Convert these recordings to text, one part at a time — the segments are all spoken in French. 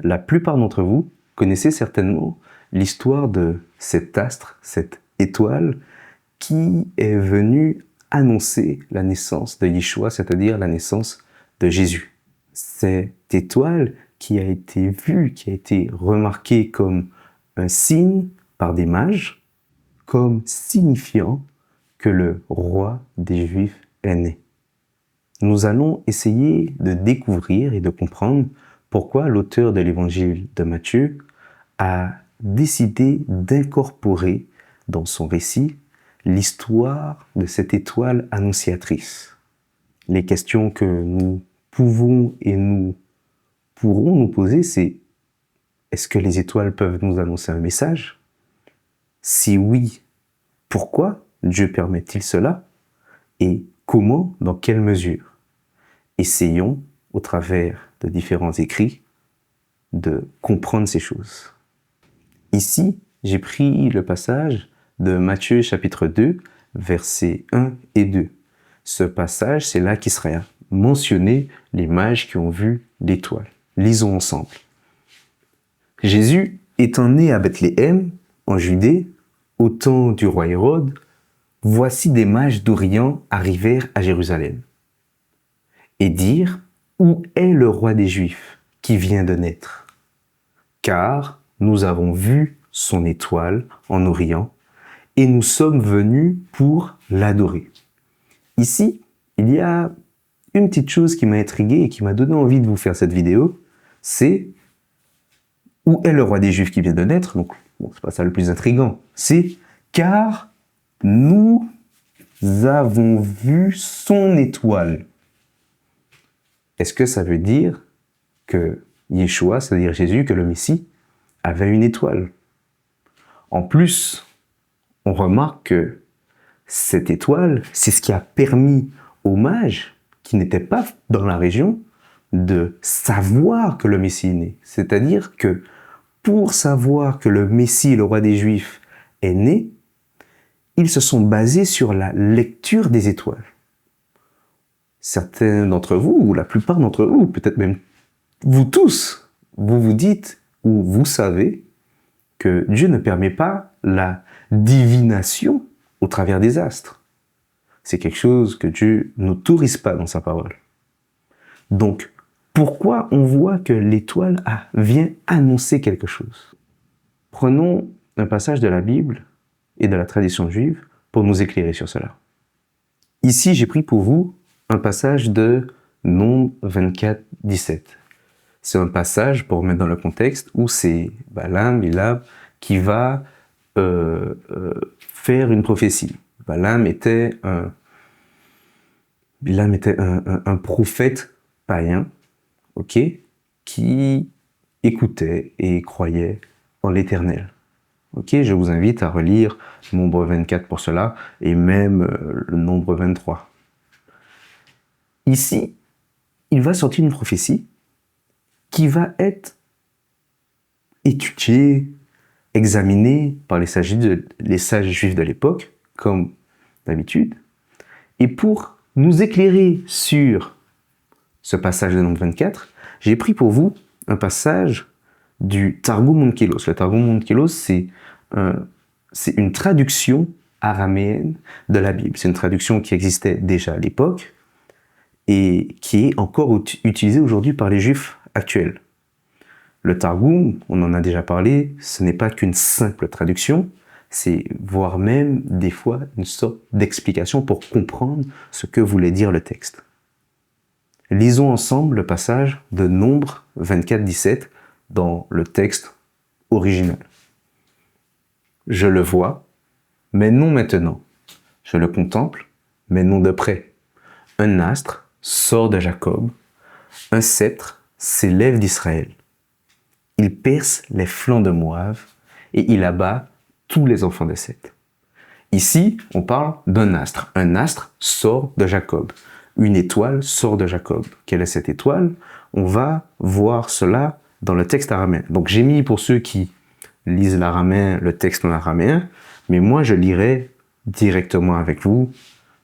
la plupart d'entre vous connaissez certainement l'histoire de cet astre, cette étoile, qui est venue annoncer la naissance de Yeshua, c'est-à-dire la naissance de Jésus. Cette étoile qui a été vue, qui a été remarquée comme un signe par des mages, comme signifiant que le roi des Juifs est né. Nous allons essayer de découvrir et de comprendre pourquoi l'auteur de l'évangile de Matthieu a décidé d'incorporer dans son récit l'histoire de cette étoile annonciatrice. Les questions que nous pouvons et nous pourrons nous poser, c'est: est-ce que les étoiles peuvent nous annoncer un message? Si oui, pourquoi Dieu permet-il cela? Et comment, dans quelle mesure? Essayons, au travers de différents écrits, de comprendre ces choses. Ici, j'ai pris le passage de Matthieu chapitre 2, versets 1 et 2. Ce passage, c'est là qu'il sera mentionné les mages qui ont vu l'étoile. Lisons ensemble. Jésus étant né à Bethléem, en Judée, au temps du roi Hérode, voici des mages d'Orient arrivèrent à Jérusalem et dirent: où est le roi des Juifs qui vient de naître? Car nous avons vu son étoile en Orient et nous sommes venus pour l'adorer. Ici, il y a une petite chose qui m'a intrigué et qui m'a donné envie de vous faire cette vidéo, c'est: où est le roi des Juifs qui vient de naître? Donc, bon, c'est pas ça le plus intriguant. C'est: car nous avons vu son étoile. Est-ce que ça veut dire que Yeshua, c'est-à-dire Jésus, que le Messie, avait une étoile? En plus, on remarque que cette étoile, c'est ce qui a permis aux mages qui n'étaient pas dans la région de savoir que le Messie est né. C'est-à-dire que pour savoir que le Messie, le roi des Juifs, est né, ils se sont basés sur la lecture des étoiles. Certains d'entre vous, ou la plupart d'entre vous, peut-être même vous tous, vous vous dites ou vous savez que Dieu ne permet pas la divination au travers des astres. C'est quelque chose que Dieu n'autorise pas dans sa parole. Donc, pourquoi on voit que l'étoile vient annoncer quelque chose? Prenons un passage de la Bible et de la tradition juive pour nous éclairer sur cela. Ici, j'ai pris pour vous un passage de Nombre 24, 17. C'est un passage, pour remettre dans le contexte, où c'est Balaam qui va faire une prophétie. Balaam était un prophète païen, qui écoutait et croyait en l'Éternel. Je vous invite à relire Nombre 24 pour cela, et même le Nombre 23. Ici, il va sortir une prophétie qui va être étudiée, examinée par les sages juifs de l'époque, comme d'habitude. Et pour nous éclairer sur ce passage de Nombre 24, j'ai pris pour vous un passage du Targum Onkelos. Le Targum Onkelos, c'est une traduction araméenne de la Bible. C'est une traduction qui existait déjà à l'époque et qui est encore utilisée aujourd'hui par les Juifs actuels. Le Targum, on en a déjà parlé, ce n'est pas qu'une simple traduction, c'est voire même des fois une sorte d'explication pour comprendre ce que voulait dire le texte. Lisons ensemble le passage de Nombre 24, 17 dans le texte original. Je le vois, mais non maintenant. Je le contemple, mais non de près. Un astre sort de Jacob, un sceptre s'élève d'Israël. Il perce les flancs de Moab et il abat tous les enfants de Seth. Ici, on parle d'un astre. Un astre sort de Jacob. Une étoile sort de Jacob. Quelle est cette étoile? On va voir cela dans le texte araméen. Donc j'ai mis pour ceux qui lisent l'araméen, le texte en araméen, mais moi je lirai directement avec vous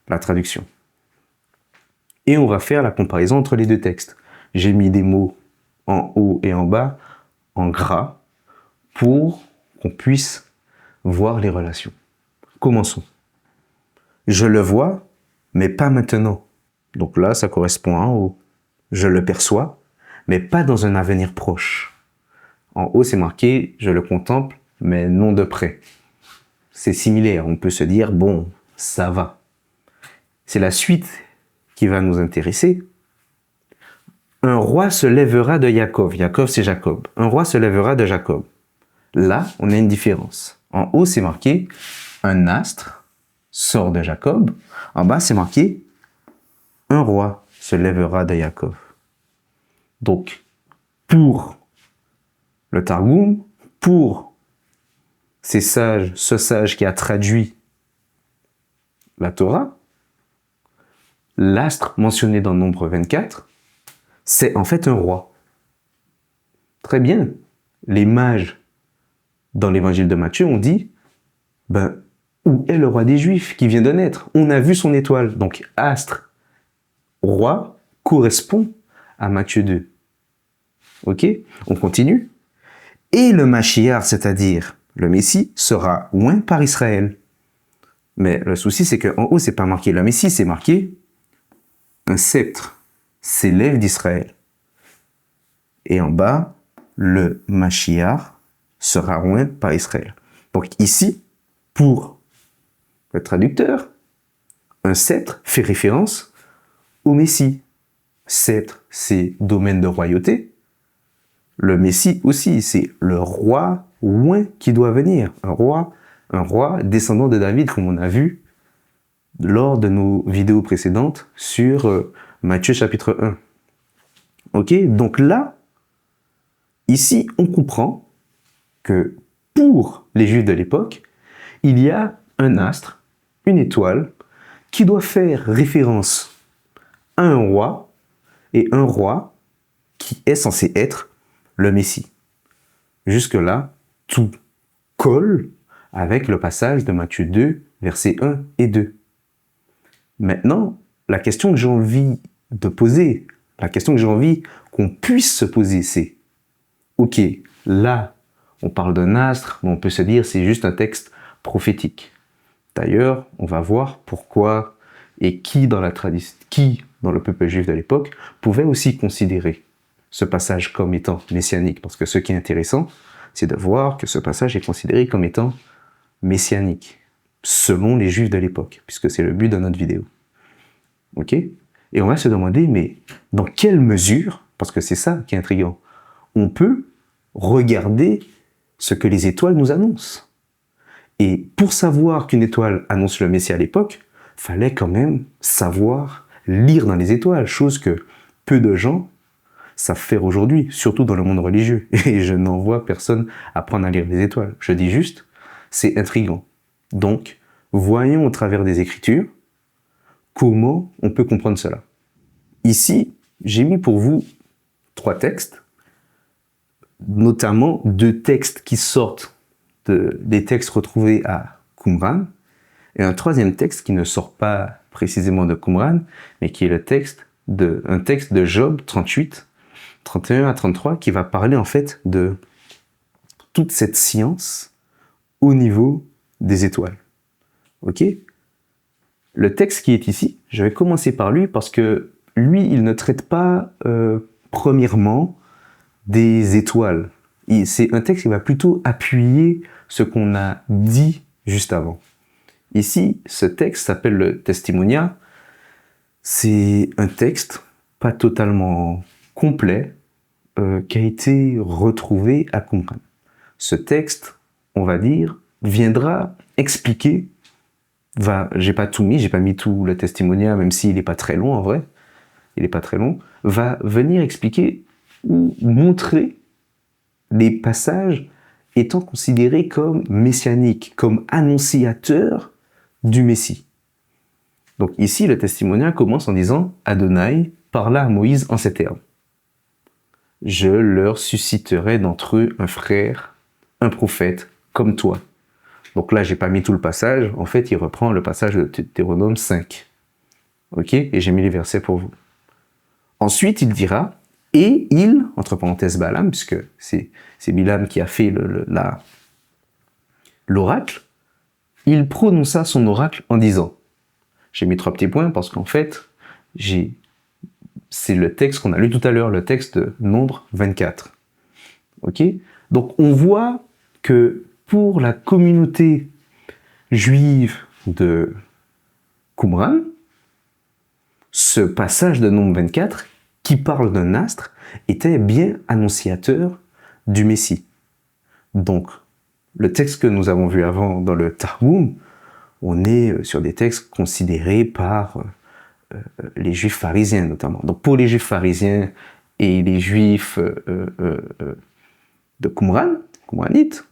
la traduction. Et on va faire la comparaison entre les deux textes. J'ai mis des mots en haut et en bas en gras pour qu'on puisse voir les relations. Commençons. Je le vois, mais pas maintenant. Donc là, ça correspond en haut. Je le perçois, mais pas dans un avenir proche. En haut, c'est marqué « je le contemple, mais non de près ». C'est similaire, on peut se dire « bon, ça va ». C'est la suite qui va nous intéresser. Un roi se lèvera de Jacob. Jacob, c'est Jacob. Un roi se lèvera de Jacob. Là, on a une différence. En haut, c'est marqué « un astre sort de Jacob ». En bas, c'est marqué « un roi se lèvera de Jacob ». Donc, pour le Targum, pour ce sage qui a traduit la Torah, l'astre mentionné dans Nombre 24, c'est en fait un roi. Très bien. Les mages, dans l'évangile de Matthieu, ont dit, où est le roi des Juifs qui vient de naître? On a vu son étoile. Donc, astre, roi, correspond à Matthieu 2. Ok? On continue. Et le Mashiach, c'est-à-dire le Messie, sera oint par Israël. Mais le souci, c'est qu'en haut, c'est pas marqué le Messie, c'est marqué un sceptre s'élève d'Israël. Et en bas, le Mashiach sera oint par Israël. Donc ici, pour le traducteur, un sceptre fait référence au Messie. Sceptre, c'est domaine de royauté. Le Messie aussi, c'est le roi oint qui doit venir. Un roi descendant de David, comme on a vu lors de nos vidéos précédentes sur Matthieu chapitre 1. Ok, donc là, ici, on comprend que pour les Juifs de l'époque, il y a un astre, une étoile, qui doit faire référence à un roi, et un roi qui est censé être le Messie. Jusque-là, tout colle avec le passage de Matthieu 2, versets 1 et 2. Maintenant, la question que j'ai envie de poser, la question que j'ai envie qu'on puisse se poser, c'est ok, là, on parle d'un astre, mais on peut se dire c'est juste un texte prophétique. D'ailleurs, on va voir pourquoi et qui dans le peuple juif de l'époque pouvait aussi considérer ce passage comme étant messianique. Parce que ce qui est intéressant, c'est de voir que ce passage est considéré comme étant messianique, selon les Juifs de l'époque, puisque c'est le but de notre vidéo. Ok? Et on va se demander, mais dans quelle mesure, parce que c'est ça qui est intriguant, on peut regarder ce que les étoiles nous annoncent. Et pour savoir qu'une étoile annonce le Messie à l'époque, fallait quand même savoir lire dans les étoiles, chose que peu de gens savent faire aujourd'hui, surtout dans le monde religieux. Et je n'en vois personne apprendre à lire les étoiles. Je dis juste, c'est intriguant. Donc, voyons au travers des Écritures comment on peut comprendre cela. Ici, j'ai mis pour vous 3 textes, notamment 2 textes qui sortent des textes retrouvés à Qumran, et un 3e texte qui ne sort pas précisément de Qumran, mais qui est un texte de Job 38, 31 à 33, qui va parler en fait de toute cette science au niveau des étoiles. Ok? Le texte qui est ici, je vais commencer par lui parce que lui, il ne traite pas premièrement des étoiles. C'est un texte qui va plutôt appuyer ce qu'on a dit juste avant. Ici, ce texte s'appelle le Testimonia. C'est un texte pas totalement complet qui a été retrouvé à Qumran. Ce texte, on va dire, viendra expliquer, j'ai pas mis tout le Testimonia, même s'il n'est pas très long en vrai, il n'est pas très long, va venir expliquer ou montrer les passages étant considérés comme messianiques, comme annonciateurs du Messie. Donc ici, le Testimonia commence en disant « Adonai parla à Moïse en ces termes. Je leur susciterai d'entre eux un frère, un prophète, comme toi. » Donc là, j'ai pas mis tout le passage. En fait, il reprend le passage de Deutéronome 5. Ok? Et j'ai mis les versets pour vous. Ensuite, il dira Et il, entre parenthèses Balaam, puisque c'est Bilam qui a fait l'oracle, il prononça son oracle en disant, j'ai mis 3 petits points parce qu'en fait, c'est le texte qu'on a lu tout à l'heure, le texte de Nombre 24. Ok? Donc on voit que pour la communauté juive de Qumran, ce passage de Nombre 24, qui parle d'un astre, était bien annonciateur du Messie. Donc, le texte que nous avons vu avant dans le Targum, on est sur des textes considérés par les Juifs pharisiens notamment. Donc, pour les Juifs pharisiens et les Juifs de Qumranites,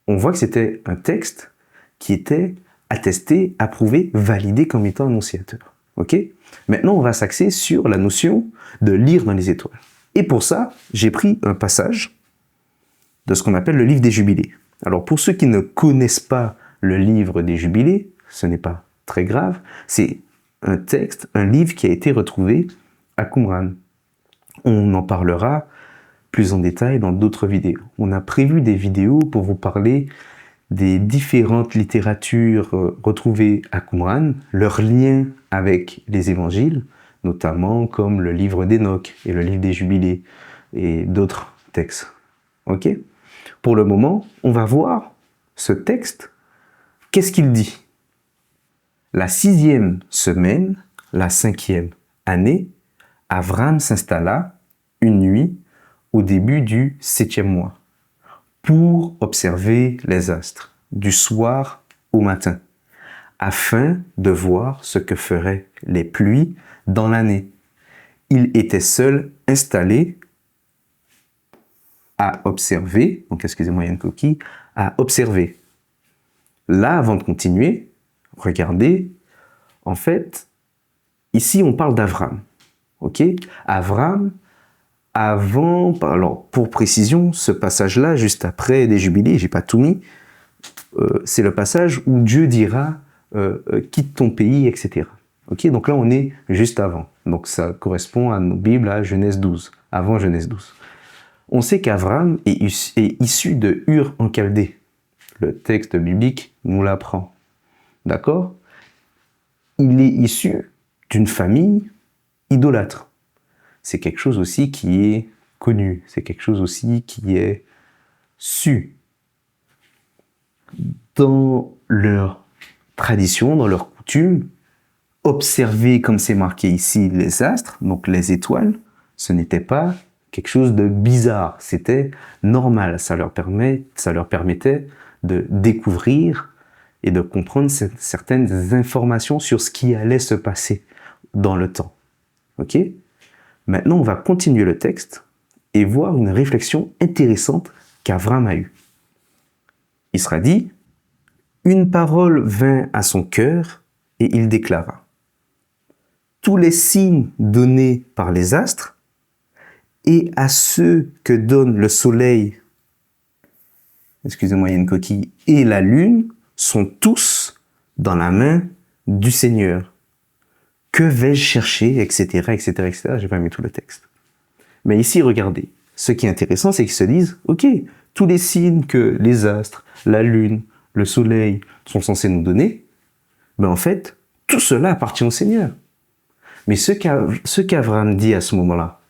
on voit que c'était un texte qui était attesté, approuvé, validé comme étant annonciateur. Ok? Maintenant, on va s'axer sur la notion de lire dans les étoiles. Et pour ça, j'ai pris un passage de ce qu'on appelle le livre des Jubilés. Alors, pour ceux qui ne connaissent pas le livre des Jubilés, ce n'est pas très grave, c'est un texte, un livre qui a été retrouvé à Qumran. On en parlera plus en détail dans d'autres vidéos. On a prévu des vidéos pour vous parler des différentes littératures retrouvées à Qumran, leurs liens avec les évangiles, notamment comme le livre d'Enoch et le livre des Jubilés et d'autres textes. Ok? Pour le moment, on va voir ce texte. Qu'est-ce qu'il dit? La 6e semaine, la 5e année, Avram s'installa une nuit au début du 7e mois pour observer les astres du soir au matin, afin de voir ce que feraient les pluies dans l'année. Il était seul installé à observer, donc excusez-moi, il y a une coquille, à observer. Là, avant de continuer, regardez, en fait, ici on parle d'Avram. Ok? Avram, avant, alors pour précision, ce passage-là, juste après des Jubilés, j'ai pas tout mis, c'est le passage où Dieu dira quitte ton pays, etc. Ok? Donc là, on est juste avant. Donc ça correspond à nos Bibles à Genèse 12, avant Genèse 12. On sait qu'Avram est issu de Ur en Chaldée. Le texte biblique nous l'apprend. D'accord? Il est issu d'une famille idolâtre. C'est quelque chose aussi qui est connu. C'est quelque chose aussi qui est su. Dans leur tradition, dans leur coutume, observer, comme c'est marqué ici, les astres, donc les étoiles, ce n'était pas quelque chose de bizarre. C'était normal. Ça leur permettait de découvrir et de comprendre certaines informations sur ce qui allait se passer dans le temps. Ok? Maintenant, on va continuer le texte et voir une réflexion intéressante qu'Avram a eue. Il sera dit, une parole vint à son cœur et il déclara, tous les signes donnés par les astres et à ceux que donne le soleil, excusez-moi, il y a une coquille, et la lune, sont tous dans la main du Seigneur. Que vais-je chercher, etc., etc., etc. J'ai pas mis tout le texte. Mais ici, regardez. Ce qui est intéressant, c'est qu'ils se disent, ok, tous les signes que les astres, la lune, le soleil sont censés nous donner, ben en fait, tout cela appartient au Seigneur. Mais ce qu'Avram dit à ce moment-là,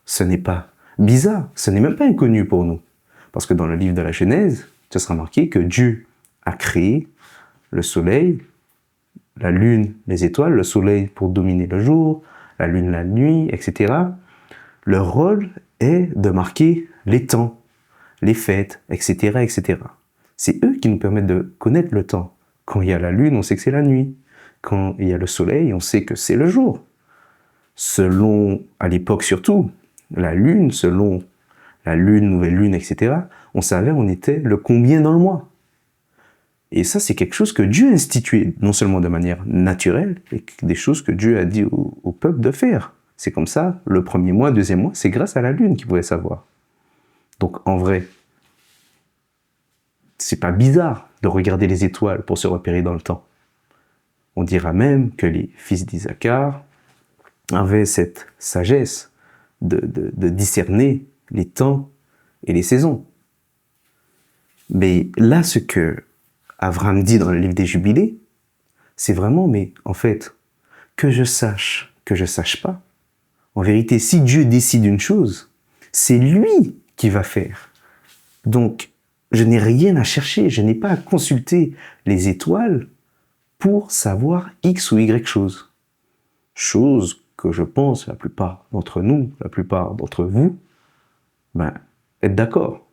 ce n'est pas bizarre, ce n'est même pas inconnu pour nous. Parce que dans le livre de la Genèse, ce sera marqué que Dieu a créé le soleil, la lune, les étoiles, le soleil pour dominer le jour, la lune la nuit, etc. Leur rôle est de marquer les temps, les fêtes, etc., etc. C'est eux qui nous permettent de connaître le temps. Quand il y a la lune, on sait que c'est la nuit. Quand il y a le soleil, on sait que c'est le jour. Selon, à l'époque surtout, la lune, selon la lune, nouvelle lune, etc., on savait on était le combien dans le mois. Et ça, c'est quelque chose que Dieu a institué, non seulement de manière naturelle, mais des choses que Dieu a dit au peuple de faire. C'est comme ça, le premier mois, deuxième mois, c'est grâce à la lune qu'ils pouvaient savoir. Donc, en vrai, c'est pas bizarre de regarder les étoiles pour se repérer dans le temps. On dira même que les fils d'Isaacar avaient cette sagesse de discerner les temps et les saisons. Mais là, ce que Abraham dit dans le livre des Jubilés, c'est vraiment, mais en fait, que je sache pas. En vérité, si Dieu décide une chose, c'est lui qui va faire. Donc, je n'ai rien à chercher, je n'ai pas à consulter les étoiles pour savoir X ou Y chose. Chose que je pense la plupart d'entre nous, la plupart d'entre vous, être d'accord.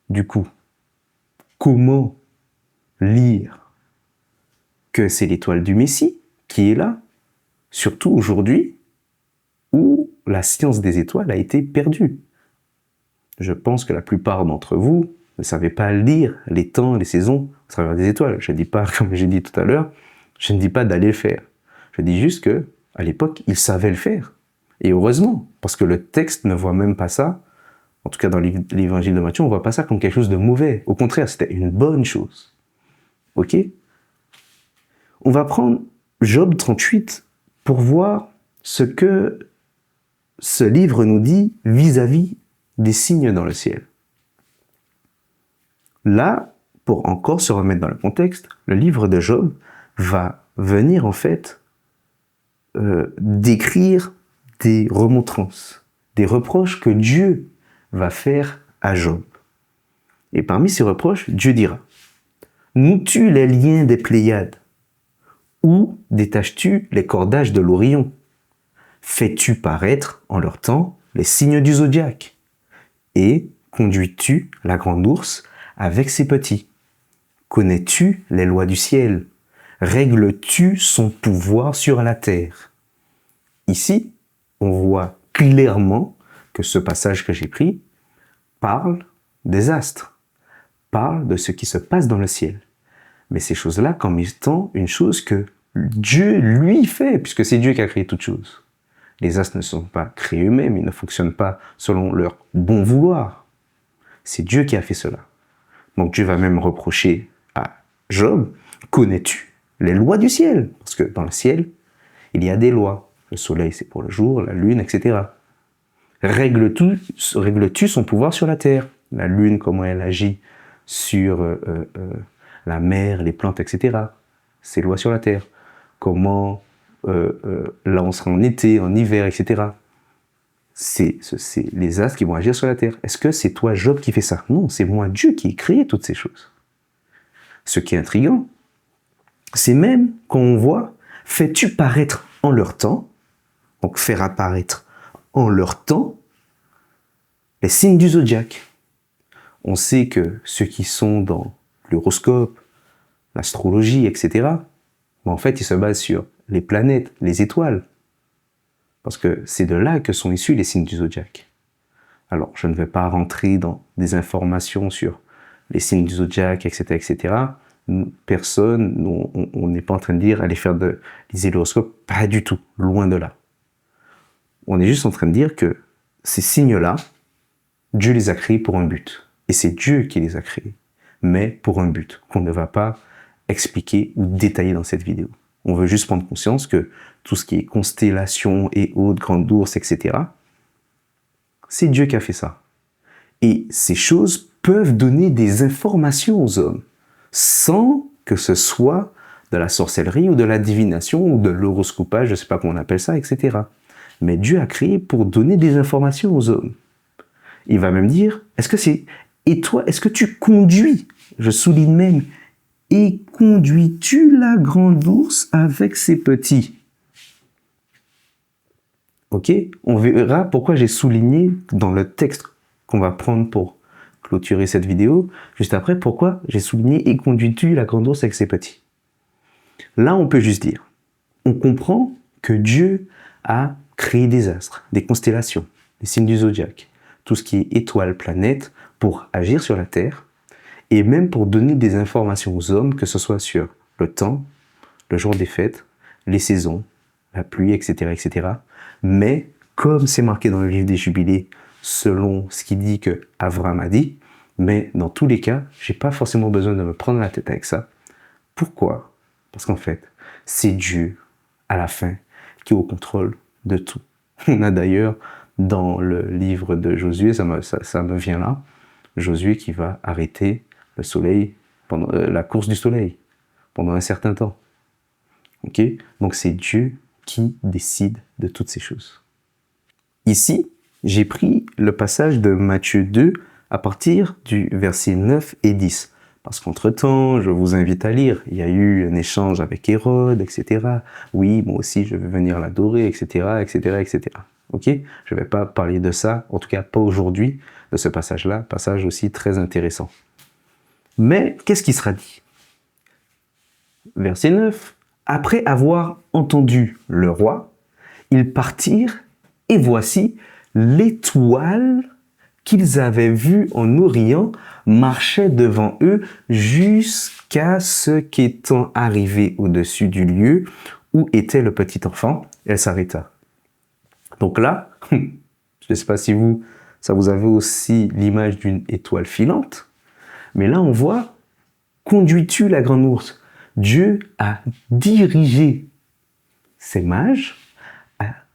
Du coup, comment lire que c'est l'étoile du Messie qui est là, surtout aujourd'hui où la science des étoiles a été perdue? Je pense que la plupart d'entre vous ne savez pas lire les temps, les saisons au travers des étoiles. Je ne dis pas, comme j'ai dit tout à l'heure, je ne dis pas d'aller le faire. Je dis juste que à l'époque, ils savaient le faire. Et heureusement, parce que le texte ne voit même pas ça. En tout cas, dans l'évangile de Matthieu, on ne voit pas ça comme quelque chose de mauvais. Au contraire, c'était une bonne chose. Ok? On va prendre Job 38 pour voir ce que ce livre nous dit vis-à-vis des signes dans le ciel. Là, pour encore se remettre dans le contexte, le livre de Job va venir en fait décrire des remontrances, des reproches que Dieu va faire à Job. Et parmi ces reproches, Dieu dira: noues-tu les liens des Pléiades? Ou détaches-tu les cordages de l'Orion? Fais-tu paraître en leur temps les signes du zodiaque? Et conduis-tu la grande ours avec ses petits? Connais-tu les lois du ciel? Règles-tu son pouvoir sur la terre? Ici, on voit clairement que ce passage que j'ai pris parle des astres, parle de ce qui se passe dans le ciel. Mais ces choses-là comme étant une chose que Dieu, lui, fait, puisque c'est Dieu qui a créé toutes choses. Les astres ne sont pas créés eux-mêmes, ils ne fonctionnent pas selon leur bon vouloir. C'est Dieu qui a fait cela. Donc Dieu va même reprocher à Job: connais-tu les lois du ciel? Parce que dans le ciel, il y a des lois. Le soleil, c'est pour le jour, la lune, etc. Règles-tu son pouvoir sur la terre? La lune, comment elle agit sur la mer, les plantes, etc. Ces lois sur la terre. Comment là on sera en été, en hiver, etc. C'est les astres qui vont agir sur la terre. Est-ce que c'est toi, Job, qui fais ça? Non, c'est moi, Dieu, qui ai créé toutes ces choses. Ce qui est intriguant, c'est même quand on voit: fais-tu paraître en leur temps, donc faire apparaître en leur temps, les signes du zodiaque. On sait que ceux qui sont dans l'horoscope, l'astrologie, etc., en fait, ils se basent sur les planètes, les étoiles. Parce que c'est de là que sont issus les signes du zodiaque. Alors, je ne vais pas rentrer dans des informations sur les signes du zodiaque, etc., etc. Personne, on n'est pas en train de dire allez faire des horoscopes, pas du tout, loin de là. On est juste en train de dire que ces signes-là, Dieu les a créés pour un but. Et c'est Dieu qui les a créés, mais pour un but qu'on ne va pas expliquer ou détailler dans cette vidéo. On veut juste prendre conscience que tout ce qui est constellation et autres, grandes ours, etc., c'est Dieu qui a fait ça. Et ces choses peuvent donner des informations aux hommes, sans que ce soit de la sorcellerie ou de la divination ou de l'horoscopage, je ne sais pas comment on appelle ça, etc. Mais Dieu a créé pour donner des informations aux hommes. Il va même dire: est-ce que c'est... Et toi, est-ce que tu conduis? Je souligne même: et conduis-tu la grande ours avec ses petits? Ok? On verra pourquoi j'ai souligné dans le texte qu'on va prendre pour clôturer cette vidéo, juste après, pourquoi j'ai souligné: et conduis-tu la grande ours avec ses petits? Là, on peut juste dire, on comprend que Dieu a créé des astres, des constellations, des signes du zodiaque, tout ce qui est étoiles, planètes, pour agir sur la Terre, et même pour donner des informations aux hommes, que ce soit sur le temps, le jour des fêtes, les saisons, la pluie, etc., etc. Mais, comme c'est marqué dans le livre des Jubilés, selon ce qu'il dit que Abraham a dit, mais dans tous les cas, j'ai pas forcément besoin de me prendre la tête avec ça. Pourquoi? Parce qu'en fait, c'est Dieu, à la fin, qui est au contrôle de tout. On a d'ailleurs dans le livre de Josué, ça me vient là, Josué qui va arrêter le soleil, pendant la course du soleil, pendant un certain temps. Ok? Donc c'est Dieu qui décide de toutes ces choses. Ici, j'ai pris le passage de Matthieu 2 à partir du verset 9 et 10. Parce qu'entre-temps, je vous invite à lire, il y a eu un échange avec Hérode, etc. Oui, moi aussi, je vais venir l'adorer, etc., etc., etc. Ok? Je ne vais pas parler de ça, en tout cas pas aujourd'hui, de ce passage-là, passage aussi très intéressant. Mais qu'est-ce qui sera dit? Verset 9. Après avoir entendu le roi, ils partirent, et voici, l'étoile qu'ils avaient vue en Orient marchait devant eux jusqu'à ce qu'étant arrivée au-dessus du lieu où était le petit enfant, elle s'arrêta. Donc là, je ne sais pas si ça vous avez aussi l'image d'une étoile filante, mais là on voit, conduis-tu la grande ours? Dieu a dirigé ces mages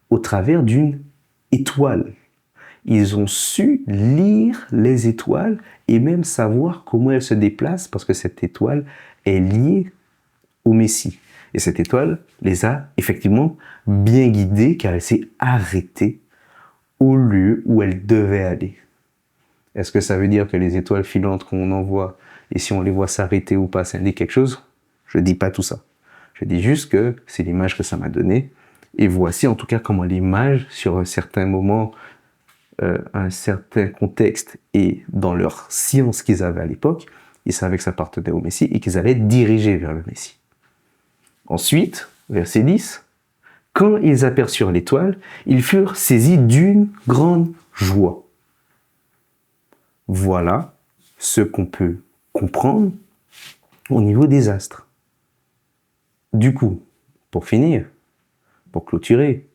au travers d'une étoile. Ils ont su lire les étoiles et même savoir comment elles se déplacent parce que cette étoile est liée au Messie. Et cette étoile les a effectivement bien guidés car elle s'est arrêtée au lieu où elle devait aller. Est-ce que ça veut dire que les étoiles filantes qu'on envoie, et si on les voit s'arrêter ou pas, ça indique quelque chose? Je ne dis pas tout ça. Je dis juste que c'est l'image que ça m'a donnée. Et voici en tout cas comment l'image, sur un certain moment, un certain contexte et dans leur science qu'ils avaient à l'époque, ils savaient que ça appartenait au Messie et qu'ils allaient diriger vers le Messie. Ensuite, verset 10, quand ils aperçurent l'étoile, ils furent saisis d'une grande joie. Voilà ce qu'on peut comprendre au niveau des astres. Du coup, pour finir, pour clôturer,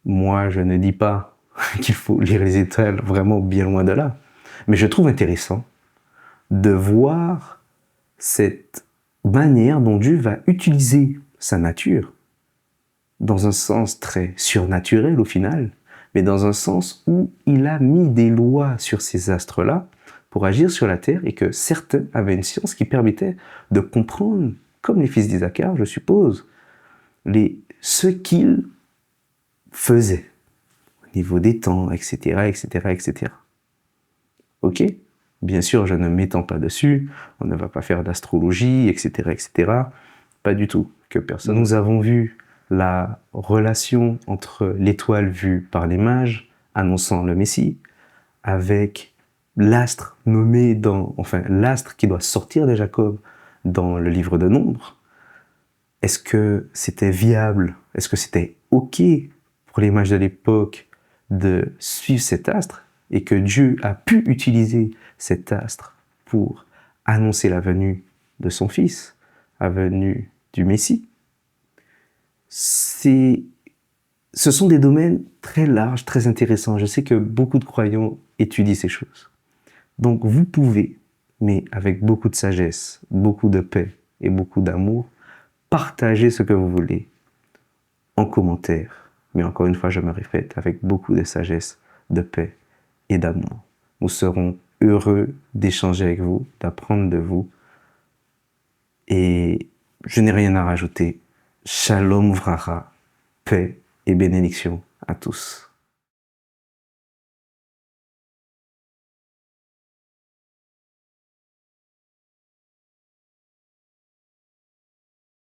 moi je ne dis pas qu'il faut lire les étoiles, vraiment bien loin de là, mais je trouve intéressant de voir cette manière dont Dieu va utiliser sa nature dans un sens très surnaturel au final, mais dans un sens où il a mis des lois sur ces astres-là pour agir sur la Terre et que certains avaient une science qui permettait de comprendre, comme les fils d'Isaacar, je suppose, ce qu'ils faisaient au niveau des temps, etc., etc., etc. Ok? Bien sûr, je ne m'étends pas dessus, on ne va pas faire d'astrologie, etc., etc. Pas du tout, que personne. Nous avons vu la relation entre l'étoile vue par les mages, annonçant le Messie, avec l'astre nommé l'astre qui doit sortir de Jacob dans le livre de Nombres. Est-ce que c'était viable? Est-ce que c'était OK pour les mages de l'époque de suivre cet astre et que Dieu a pu utiliser cet astre pour annoncer la venue de son Fils, la venue du Messie? Ce sont des domaines très larges, très intéressants. Je sais que beaucoup de croyants étudient ces choses. Donc vous pouvez, mais avec beaucoup de sagesse, beaucoup de paix et beaucoup d'amour, partager ce que vous voulez en commentaire. Mais encore une fois, je me répète, avec beaucoup de sagesse, de paix et d'amour. Nous serons heureux d'échanger avec vous, d'apprendre de vous. Et je n'ai rien à rajouter. Shalom Vracha, paix et bénédiction à tous.